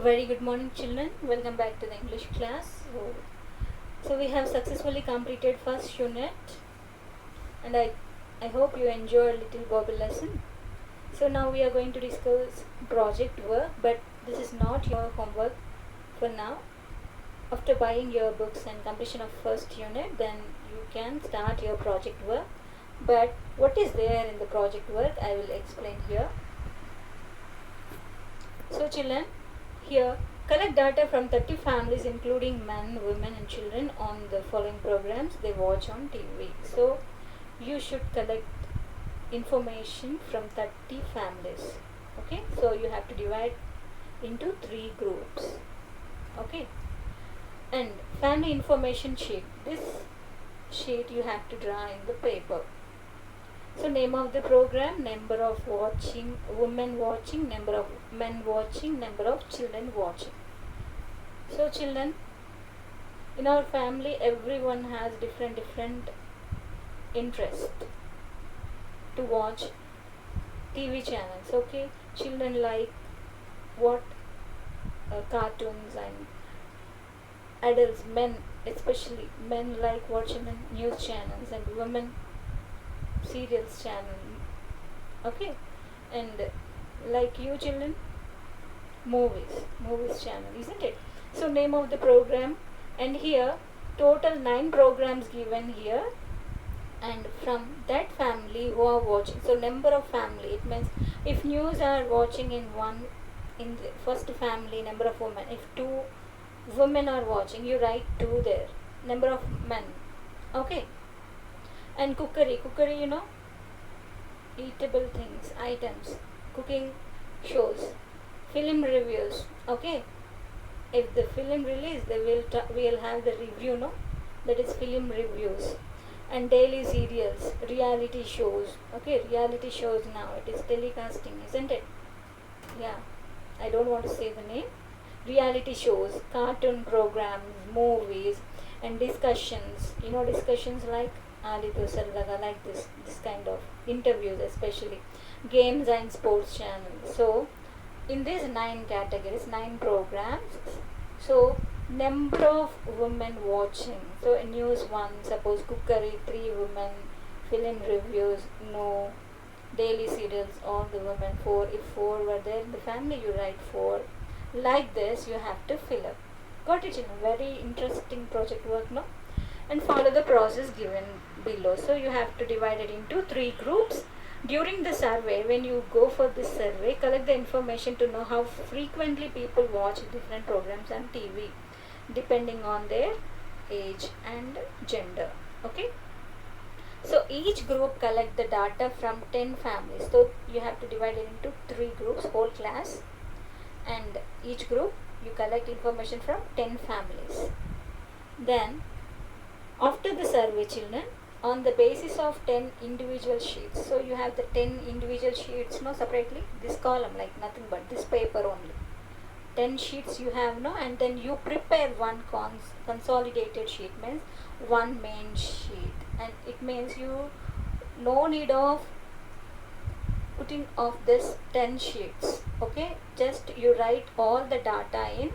Very good morning, children. Welcome back to the English class. So we have successfully completed first unit, and I hope you enjoy a little Bible lesson. So now we are going to discuss project work, but this is not your homework for now. After buying your books and completion of first unit, then you can start your project work. But what is there in the project work, I will explain here. So children, here collect data from 30 families including men, women and children on the following programs they watch on TV. So you should collect information from 30 families. Okay, so you have to divide into 3 groups. Okay, and family information sheet. This sheet you have to draw in the paper. So name of the program, number of watching, women watching, number of men watching, number of children watching. So children, in our family everyone has different interest to watch TV channels. Okay, children like what cartoons, and adults, men especially men like watching news channels, and women serials channel. Okay, and like you children, movies channel, isn't it? So name of the program, and here total 9 programs given here, and from that family who are watching. So number of family, it means if news are watching in the first family, number of women. If 2 women are watching, you write 2 there. Number of men. Okay, and cookery, eatable things, items, cooking shows, film reviews. Okay, if the film release, they will have the review, no, that is film reviews. And daily serials, reality shows. Okay, reality shows, now it is telecasting, isn't it? Yeah, I don't want to say the name. Reality shows, cartoon programs, movies, and discussions. Discussions like Alidu Sardaga, like this kind of interviews, especially games and sports channels. So in these 9 categories, 9 programs. So number of women watching. So in news 1, suppose cookery, 3 women, film reviews, no, daily serials, all the women, 4. If 4 were there in the family, you write 4. Like this you have to fill up. Got it? Very interesting project work, no? And follow the process given below. So you have to divide it into 3 groups. During the survey, when you go for this survey, collect the information to know how frequently people watch different programs on TV depending on their age and gender. Okay, so each group collect the data from 10 families. So you have to divide it into 3 groups, whole class, and each group you collect information from 10 families. Then after the survey, children, on the basis of 10 individual sheets, so you have the 10 individual sheets, no, separately, this column, like nothing but this paper only, 10 sheets you have, no, and then you prepare one consolidated sheet, means one main sheet, and it means you no need of putting of this 10 sheets. Okay, just you write all the data in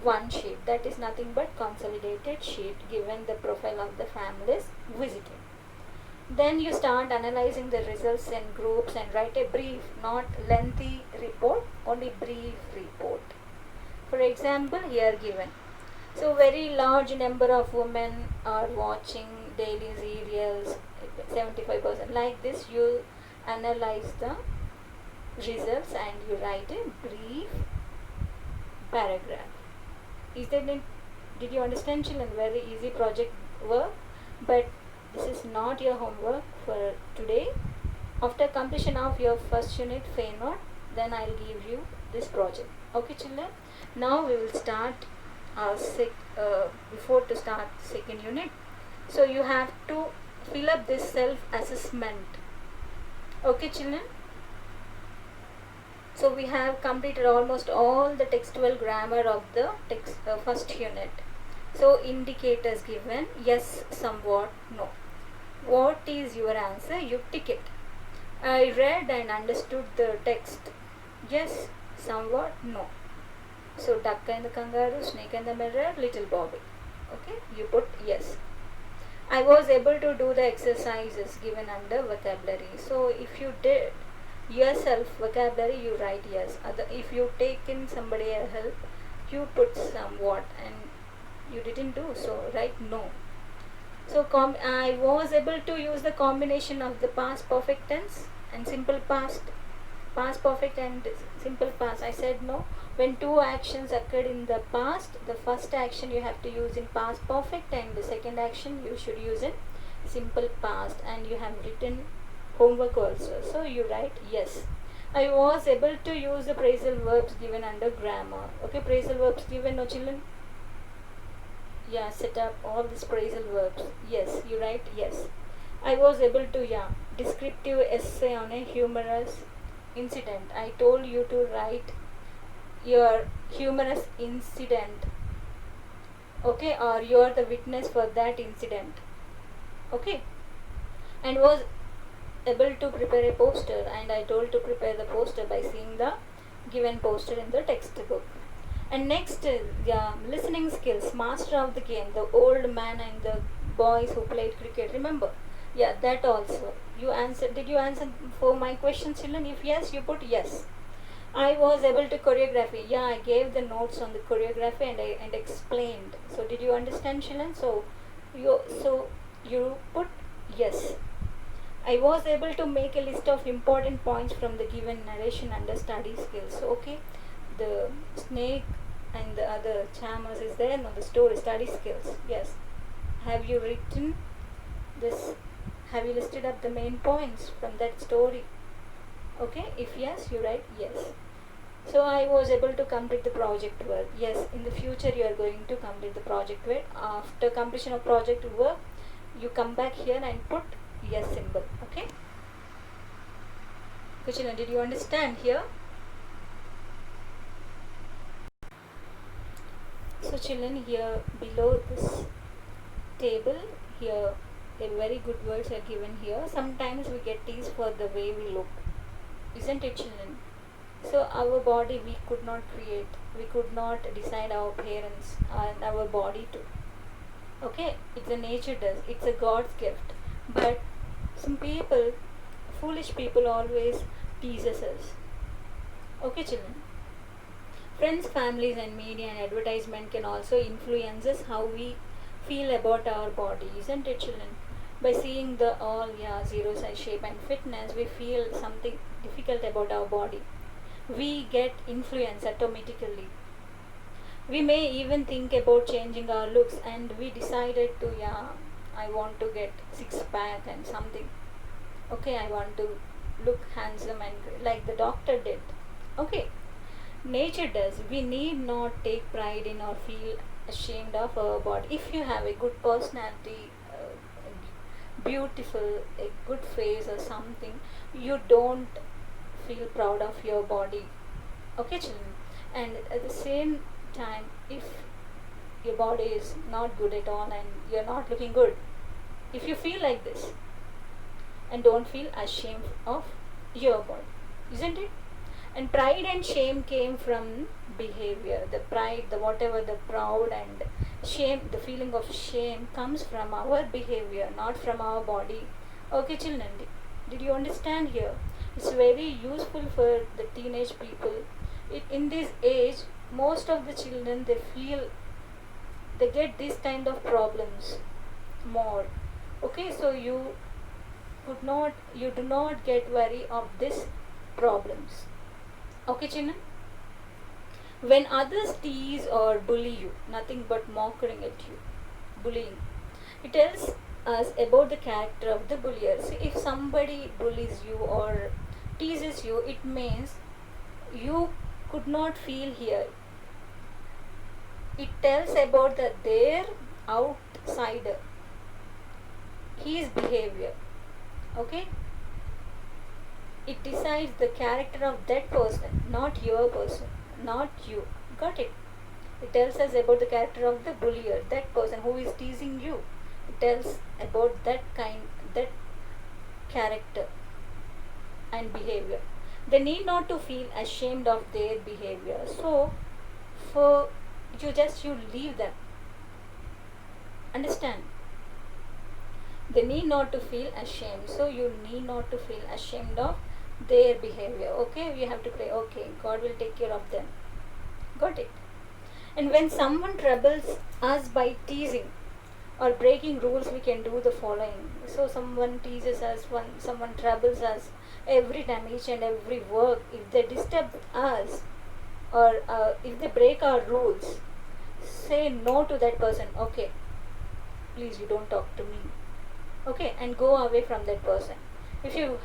one sheet, that is nothing but consolidated sheet given the profile of the families visited. Then you start analyzing the results in groups and write a brief, not lengthy report, only brief report. For example, here given, so very large number of women are watching daily serials, 75%, like this you analyze the results and you write a brief paragraph. Is that it? Did you understand, children? Very easy project work, but this is not your homework for today. After completion of your first unit, fail not, then I'll give you this project. Okay, children. Now we will start before to start second unit. So you have to fill up this self-assessment. Okay, children. So we have completed almost all the textual grammar of the first unit. So indicators given, yes, somewhat, no. What is your answer? You tick it. I read and understood the text. Yes, somewhat, no. So duck and the kangaroo, snake and the mirror, little Bobby. Okay, you put yes. I was able to do the exercises given under vocabulary. So if you did yourself vocabulary, you write yes. If you take in somebody else help, you put somewhat, and you didn't do so, write no. So I was able to use the combination of the past perfect tense and simple past perfect and simple past. I said no. When two actions occurred in the past, the first action you have to use in past perfect, and the second action you should use in simple past. And you have written homework also. So you write yes. I was able to use the phrasal verbs given under grammar. Okay, phrasal verbs given, no children? Yeah, set up all these phrasal verbs. Yes, you write yes. I was able to, yeah, descriptive essay on a humorous incident. I told you to write your humorous incident, okay, or you are the witness for that incident, okay. And was able to prepare a poster, and I told to prepare the poster by seeing the given poster in the textbook. And next, yeah, listening skills, master of the game, the old man and the boys who played cricket, remember? Yeah, that also. You answered. Did you answer for my question, children? If yes, you put yes. I was able to choreography. Yeah, I gave the notes on the choreography, and explained. So did you understand, children? So you put yes. I was able to make a list of important points from the given narration under study skills. Okay, the snake and the other chamas is there. No, the story study skills. Yes. Have you written this? Have you listed up the main points from that story? Okay. If yes, you write yes. So I was able to complete the project work. Yes. In the future, you are going to complete the project work. After completion of project work, you come back here and put yes symbol. Okay. Kuchina, did you understand here? So children, here below this table, here a very good words are given here. Sometimes we get teased for the way we look, isn't it, children? So our body we could not create, we could not decide our parents and our body too. Okay, it's a nature does, it's a God's gift. But some people, foolish people, always teases us. Okay, children. Friends, families, and media and advertisement can also influence us how we feel about our body, isn't it, children? By seeing the all, yeah, zero size shape and fitness, we feel something difficult about our body. We get influenced automatically. We may even think about changing our looks, and we decided to, yeah, I want to get six pack and something. Okay, I want to look handsome and like the doctor did. Okay, nature does. We need not take pride in or feel ashamed of our body. If you have a good personality, beautiful, a good face or something, you don't feel proud of your body. Okay, children. And at the same time, if your body is not good at all and you're not looking good, if you feel like this, and don't feel ashamed of your body, isn't it? And pride and shame came from behavior. The pride, the whatever, the proud and shame, the feeling of shame comes from our behavior, not from our body. Okay, children, did you understand here? It's very useful for the teenage people. In this age, most of the children they feel they get this kind of problems more. Okay, so you do not get worry of these problems. Okay, children. When others tease or bully you, nothing but mocking at you, bullying, it tells us about the character of the bullier. See, if somebody bullies you or teases you, it means you could not feel here. It tells about their outsider, his behavior. Okay, it decides the character of that person, not your person, not you. Got it? It tells us about the character of the bullier, that person who is teasing you. It tells about that character and behavior. They need not to feel ashamed of their behavior. So therefore you leave them. Understand? They need not to feel ashamed, so you need not to feel ashamed of their behavior. Okay, we have to pray, okay, God will take care of them. Got it? And when someone troubles us by teasing or breaking rules, we can do the following. So someone teases us, someone troubles us every time, each and every work, if they disturb us or if they break our rules, say no to that person. Okay, please, you don't talk to me. Okay, and go away from that person. If you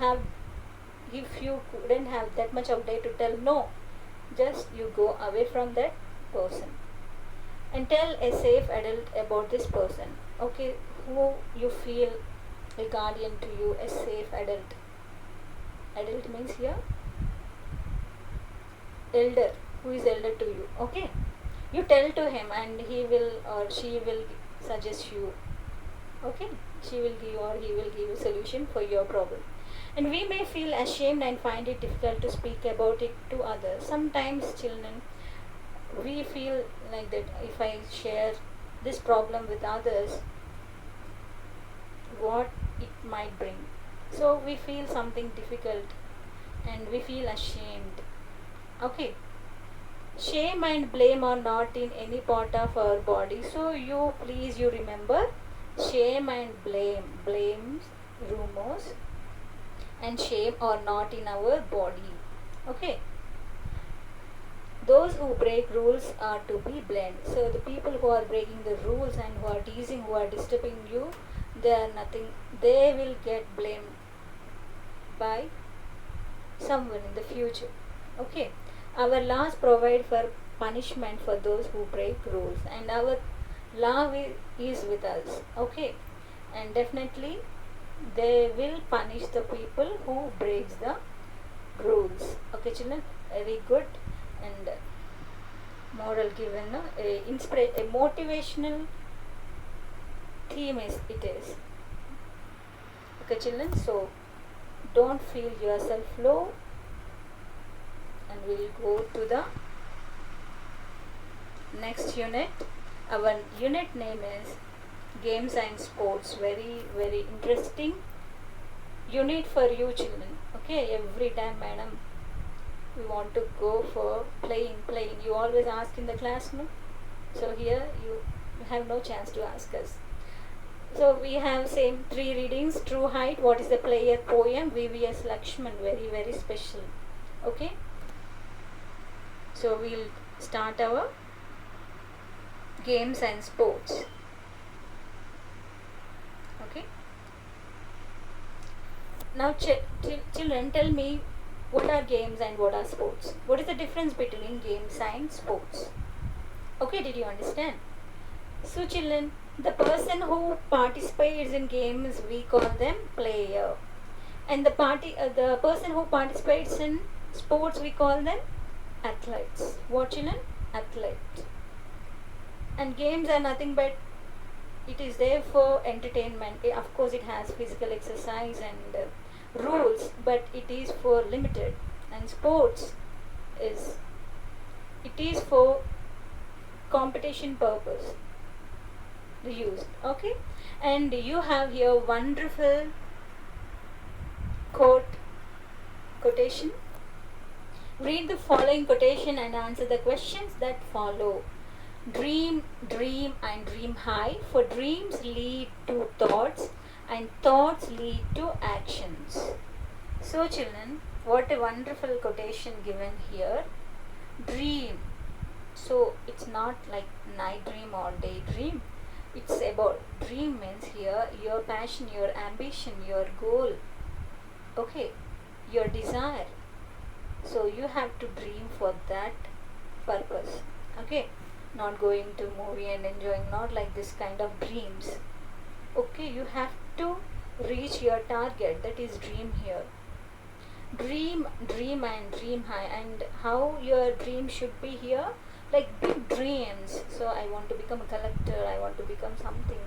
couldn't have that much of day to tell no, just you go away from that person and tell a safe adult about this person. Okay, who you feel a guardian to you, a safe adult. Adult means here elder, who is elder to you. Okay, you tell to him and he will or she will suggest you. Okay, she will give or he will give a solution for your problem. And we may feel ashamed and find it difficult to speak about it to others. Sometimes children, we feel like that if I share this problem with others, what it might bring. So we feel something difficult and we feel ashamed. Okay, shame and blame are not in any part of our body. So you remember, shame and blames, rumors, and shame are not in our body. Okay, those who break rules are to be blamed. So the people who are breaking the rules and who are teasing, who are disturbing you, they are nothing. They will get blamed by someone in the future. Okay, our laws provide for punishment for those who break rules, and our law is with us. Okay, and definitely they will punish the people who breaks the rules. Okay, children, very good. And moral given, a motivational theme is it is. Okay, children, so don't feel yourself low, and we'll go to the next unit. Our unit name is games and sports. Very very interesting unit for you children. Okay, every time, madam, we want to go for playing. You always ask in the class, no? So here you have no chance to ask us. So we have same 3 readings. True Height, what is the player poem, VVS Lakshman, very very special. Okay, so we'll start our games and sports. Okay, now children, tell me, what are games and what are sports? What is the difference between games and sports? Okay, did you understand? So children, the person who participates in games, we call them player, and the person who participates in sports, we call them athletes. What children? Athlete. And games are nothing but, it is there for entertainment. Of course it has physical exercise and rules, but it is for limited. And sports is for competition purpose used. Okay, and you have here wonderful quotation. Read the following quotation and answer the questions that follow. Dream, dream and dream high, for dreams lead to thoughts and thoughts lead to actions. So children, what a wonderful quotation given here. Dream, so it's not like night dream or daydream. It's about, dream means here your passion, your ambition, your goal. Okay, your desire. So you have to dream for that purpose. Okay, not going to movie and enjoying, not like this kind of dreams. Okay, you have to reach your target, that is dream here. Dream, dream and dream high. And how your dream should be here, like big dreams. So I want to become a collector, I want to become something,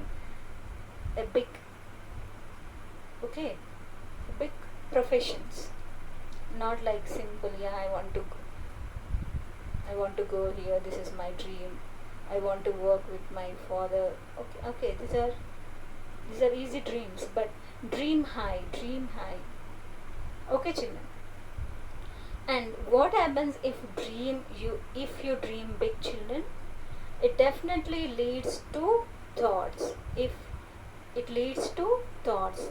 a big, okay, big professions, not like simple, yeah, I want to I want to go here, this is my dream, I want to work with my father. Okay, these are easy dreams, but dream high, dream high. Okay, children. And what happens if you dream big, children? It definitely leads to thoughts. If it leads to thoughts,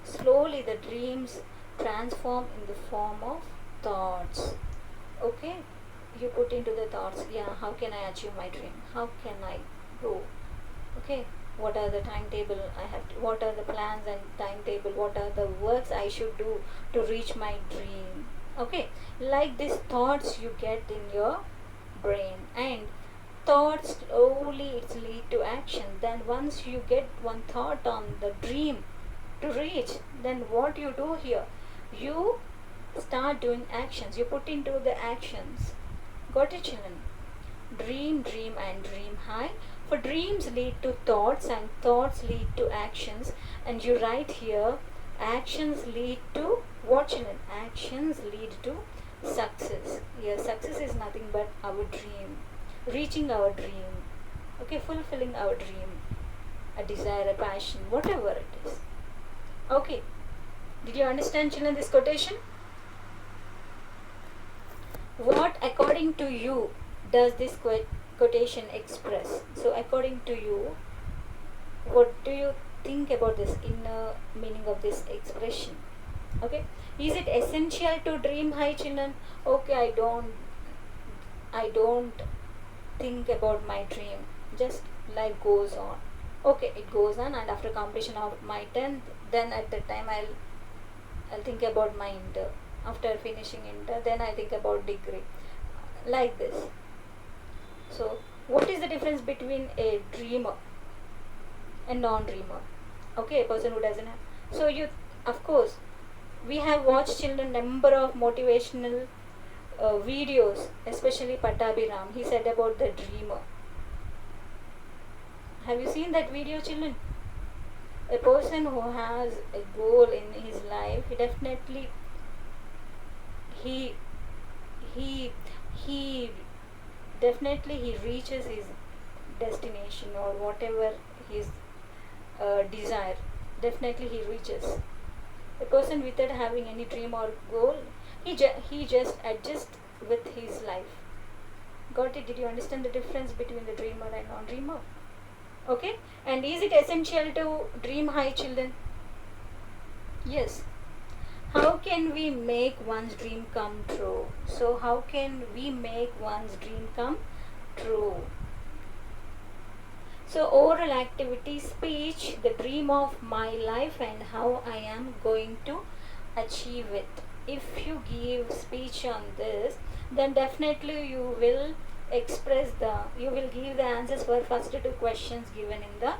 slowly the dreams transform in the form of thoughts. Okay, you put into the thoughts, yeah, how can I achieve my dream, how can I go, okay, what are the timetable I have to, what are the plans and timetable, what are the works I should do to reach my dream. Okay, like these thoughts you get in your brain, and thoughts slowly it lead to action. Then once you get one thought on the dream to reach, then what you do here, you start doing actions, you put into the actions. Got it, children? Dream, dream, and dream high. For dreams lead to thoughts, and thoughts lead to actions. And you write here, actions lead to what, children? Actions lead to success. Here, success is nothing but our dream, reaching our dream. Okay, fulfilling our dream, a desire, a passion, whatever it is. Okay, did you understand, children, this quotation? What, according to you, does this quotation express? So, according to you, what do you think about this inner meaning of this expression? Okay, is it essential to dream high, children? Okay, I don't think about my dream. Just life goes on. Okay, it goes on, and after completion of my 10th, then at the time I'll think about my inter. After finishing inter, then I think about degree. Like this. So, what is the difference between a dreamer and non-dreamer? Okay, a person who doesn't have. So of course, we have watched, children, number of motivational videos, especially Pattabhiram. He said about the dreamer. Have you seen that video, children? A person who has a goal in his life, he definitely he reaches his destination, or whatever his desire, definitely he reaches. A person without having any dream or goal, he just adjusts with his life. Got it? Did you understand the difference between the dreamer and non-dreamer? Okay, and is it essential to dream high, children? Yes. How can we make one's dream come true? So, how can we make one's dream come true? So, oral activity, speech, the dream of my life and how I am going to achieve it. If you give speech on this, then definitely you will you will give the answers for first two questions given in the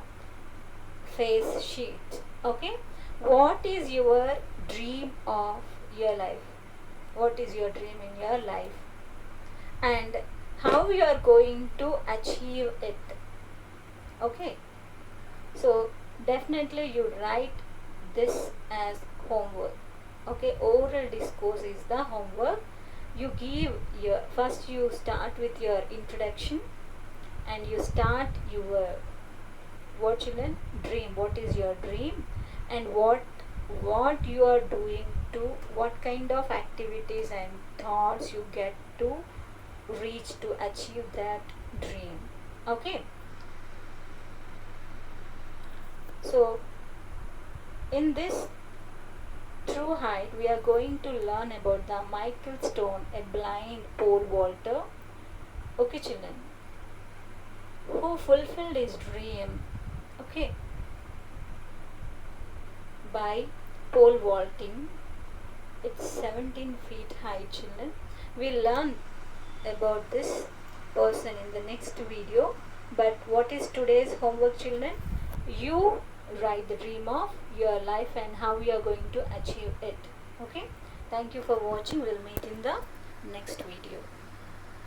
face sheet. Okay, what is your dream of your life? What is your dream in your life, and how you are going to achieve it? Okay, so definitely you write this as homework. Okay, oral discourse is the homework. You give your first, you start with your introduction, and you start your what, children? Dream. What is your dream, and what you are doing to, what kind of activities and thoughts you get to reach to achieve that dream. Okay, so in this True Height, we are going to learn about the Michael Stone, a blind pole vaulter. Okay, children, who fulfilled his dream, okay, by pole vaulting. It's 17 feet high, children. We'll learn about this person in the next video. But what is today's homework, children? You write the dream of your life and how you are going to achieve it. Okay, thank you for watching. We'll meet in the next video.